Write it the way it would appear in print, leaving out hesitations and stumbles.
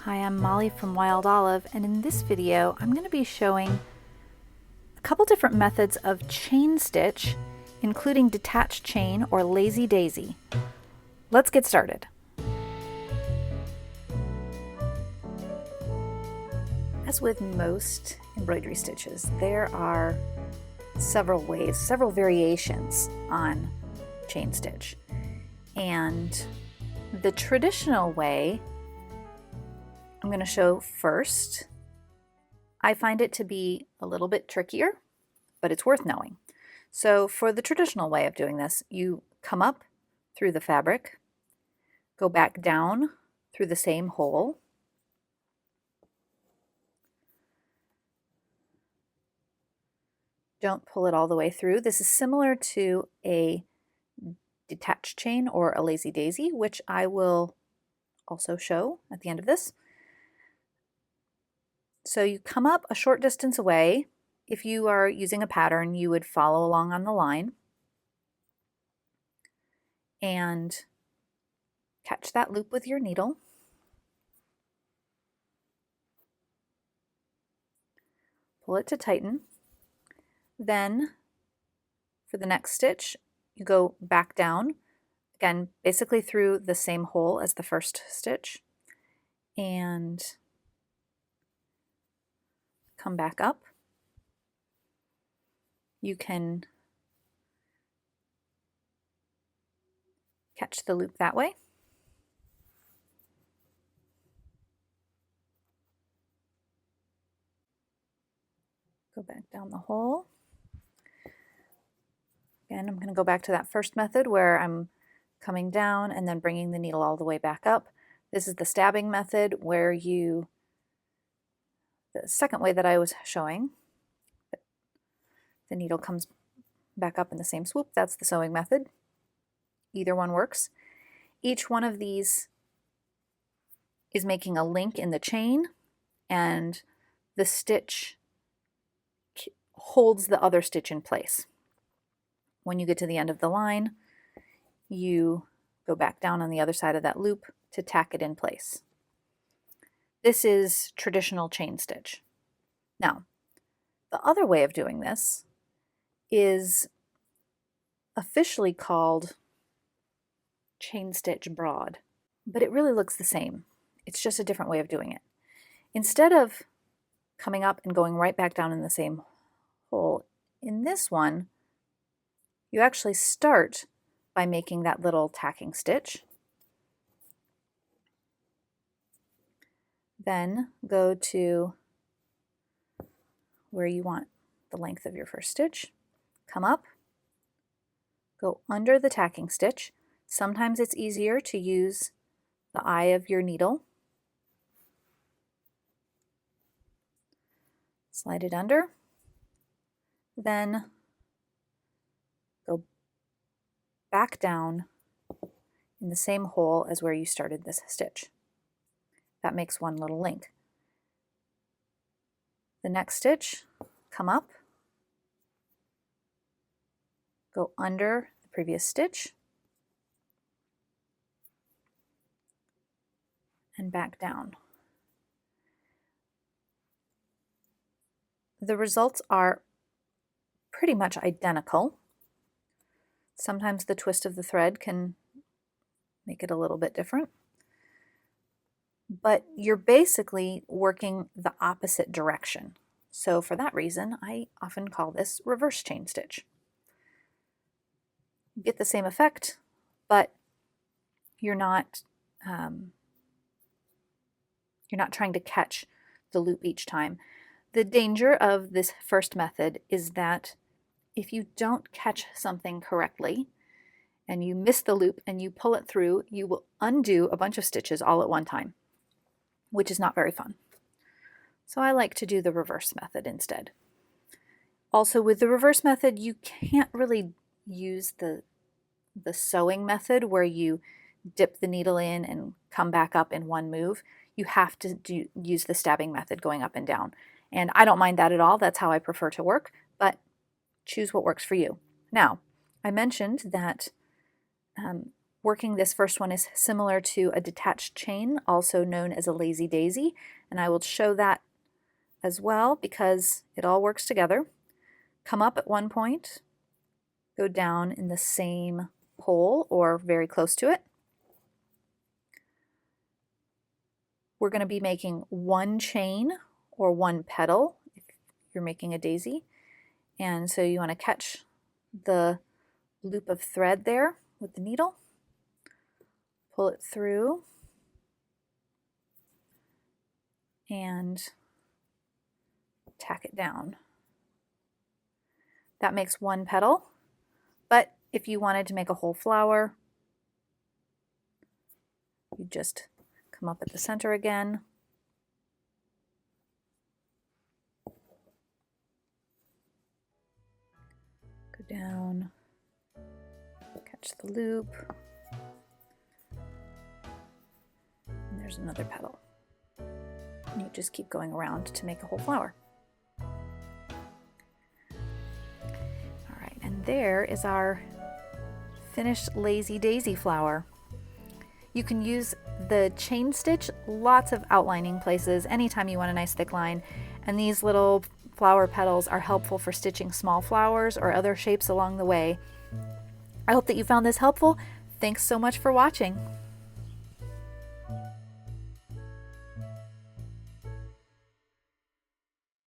Hi, I'm Molly from Wild Olive, and in this video I'm going to be showing a couple different methods of chain stitch, including detached chain or lazy daisy. Let's get started. As with most embroidery stitches, there are several ways, several variations on chain stitch. And the traditional way I'm going to show first. I find it to be a little bit trickier, but it's worth knowing. So for the traditional way of doing this, you come up through the fabric, go back down through the same hole, don't pull it all the way through. This is similar to a detached chain or a lazy daisy, which I will also show at the end of this. So you come up a short distance away. If you are using a pattern, you would follow along on the line and catch that loop with your needle. Pull it to tighten. Then for the next stitch, you go back down, again, basically through the same hole as the first stitch, and come back up. You can catch the loop that way. Go back down the hole. Again, I'm going to go back to that first method where I'm coming down and then bringing the needle all the way back up. This is the stabbing method where the second way that I was showing, the needle comes back up in the same swoop. That's the sewing method. Either one works. Each one of these is making a link in the chain, and the stitch holds the other stitch in place. When you get to the end of the line, you go back down on the other side of that loop to tack it in place. This is traditional chain stitch. Now, the other way of doing this is officially called chain stitch broad, but it really looks the same. It's just a different way of doing it. Instead of coming up and going right back down in the same hole, in this one, you actually start by making that little tacking stitch. Then go to where you want the length of your first stitch, come up, go under the tacking stitch. Sometimes it's easier to use the eye of your needle. Slide it under, then go back down in the same hole as where you started this stitch. That makes one little link. The next stitch, come up, go under the previous stitch, and back down. The results are pretty much identical. Sometimes the twist of the thread can make it a little bit different, but you're basically working the opposite direction. So for that reason, I often call this reverse chain stitch. You get the same effect, but you're not trying to catch the loop each time. The danger of this first method is that if you don't catch something correctly and you miss the loop and you pull it through, you will undo a bunch of stitches all at one time, which is not very fun. So I like to do the reverse method instead. Also, with the reverse method, you can't really use the sewing method where you dip the needle in and come back up in one move. You have to use the stabbing method going up and down. And I don't mind that at all. That's how I prefer to work, but choose what works for you. Now, I mentioned that working this first one is similar to a detached chain, also known as a lazy daisy, and I will show that as well because it all works together. Come up at one point, go down in the same hole or very close to it. We're going to be making one chain or one petal if you're making a daisy. And so you want to catch the loop of thread there with the needle, pull it through, and tack it down. That makes one petal, but if you wanted to make a whole flower, you just come up at the center again, go down, catch the loop, and there's another petal. And you just keep going around to make a whole flower. All right, and there is our finished lazy daisy flower. You can use the chain stitch lots of outlining places anytime you want a nice thick line, and these little flower petals are helpful for stitching small flowers or other shapes along the way. I hope that you found this helpful. Thanks so much for watching.